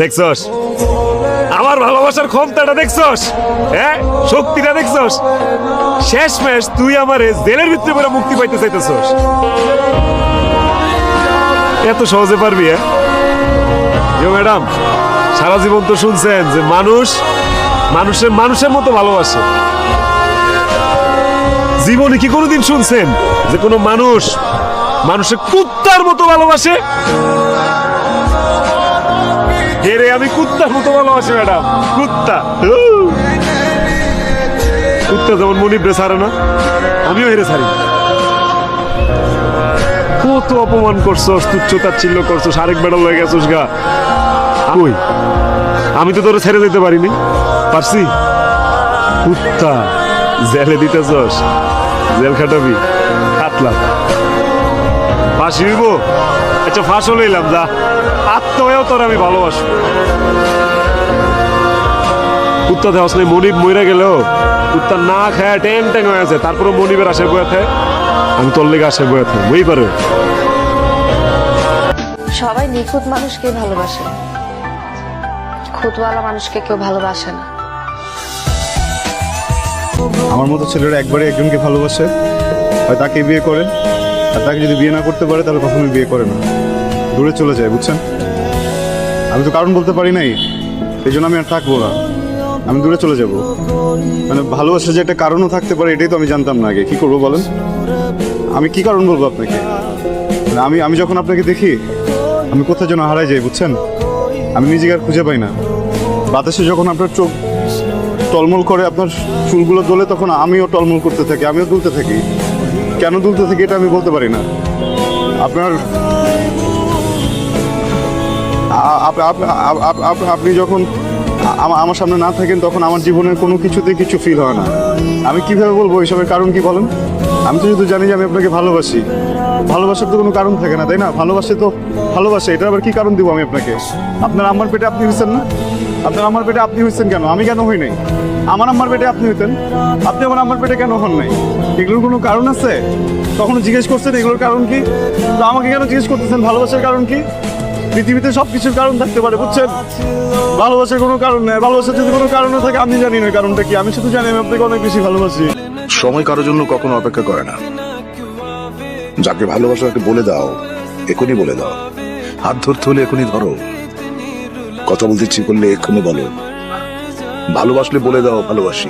দেখছস আমার ভালোবাসার ক্ষমতাটা দেখছস, হ্যাঁ শক্তিটা দেখছস। শেষমেশ তুই আমারে জেলের ভিতরে করে মুক্তি পাইতে চাইতেছস। এত সহজে পারবি? ম্যাডাম সারা জীবন তো শুনছেন যে মানুষ মানুষের মতো ভালোবাসে। জীবনে কি কোনোদিন শুনছেন যে কোনো মানুষের কুত্তার মতো ভালোবাসে? হেরে আমি কুত্তার মতো ভালোবাসি ম্যাডাম, কুত্তা যেমন মনিবরে ছাড়ে না, আমিও হেরে ছাড়ি। কত অপমান করছস, তুচ্ছতাচ্ছিল্য করছস, আরেক বেড়া লয়ে গেছস গা। কই আমি তো তোরে ছেড়ে যেতে পারিনি, পারছি? কুত্তা জেলে দিতেছস, জেল খাটাবি, কাটলাম ফাঁসি হইব। আচ্ছা ফাঁসও লইলাম, যা আত্মহয়েও তোর আমি ভালোবাসবো। কুত্তা দেওয়াস নাই, মনিব মইরা গেলেও কুত্তা না খায় ট্যাং ট্যাং হয়ে আছে, তারপরে মনিবের আশায় বয়ে থাকে, আমি তোর লেগে আশায় বয়ে থাকি, বই পারে। সবাই নিখুঁত মানুষকে ভালোবাসে, খুঁতওয়ালা মানুষকে কেউ ভালোবাসে না। আমার মতো ছেলেরা একবারে একজনকে ভালোবাসে, হয় তাকে বিয়ে করে, আর তাকে যদি বিয়ে না করতে পারে তাহলে কখনোই বিয়ে করে না, দূরে চলে যায়। বুঝছেন? আমি তো কারণ বলতে পারি নাই, এই জন্য আমি আর থাকবো না, আমি দূরে চলে যাব। মানে ভালোবাসা যে একটা কারণও থাকতে পারে এটাই তো আমি জানতাম না আগে। কি করবো বলেন? আমি কি কারণ বলবো আপনাকে? মানে আমি যখন আপনাকে দেখি আমি কোথায় যেন হারাই যাই। বুঝছেন? আমি নিজেকে আর খুঁজে পাই না। বাতাসে যখন আপনার চোখ টলমল করে, আপনার চুলগুলো দোলে, তখন আমিও টলমল করতে থাকি, আমিও দুলতে থাকি। কেন দুলতে থাকি এটা আমি বলতে পারি না। আপনার আপনি যখন আমার সামনে না থাকেন তখন আমার জীবনের কোনো কিছুতেই কিছু ফিল হয় না। আমি কিভাবে বলবো এইসবের কারণ কি বলেন? আমি তো শুধু জানি যে আমি আপনাকে ভালোবাসি। ভালোবাসার তো কোনো কারণ থাকে না, তাই না? ভালোবাসে তো ভালোবাসে, এটা আবার কি কারণ দিব আমি আপনাকে? আপনার আমার পেটে আপনি হয়েছেন না? আপনার আমার পেটে আপনি হয়েছেন কেন? আমি কেন হই নাই? আমার আমার পেটে আপনি হইতেন, আপনি আমার পেটে কেন হন নাই? এগুলোর কোনো কারণ আছে? কখনো জিজ্ঞেস করছেন এগুলোর কারণ কি? তো আমাকে কেন জিজ্ঞেস করতেছেন ভালোবাসার কারণ কি? পৃথিবীতে সব কিছুর কারণ থাকতে পারে, বুঝছেন? ভালোবাসার কোনো কারণ নেই। ভালোবাসার যদি কোনো কারণ থাকে আমি জানি না কারণটা কি। আমি শুধু জানি আমি আপনাকে অনেক বেশি ভালোবাসি। সময় কারোর জন্য কখনো অপেক্ষা করে না। যাকে ভালোবাসো তাকে বলে দাও, এখনই বলে দাও। হাত ধরতে হলে এখনই ধরো, কথা বলতে ইচ্ছে করলে এখনই বলো। ভালোবাসলে বলে দাও ভালোবাসি।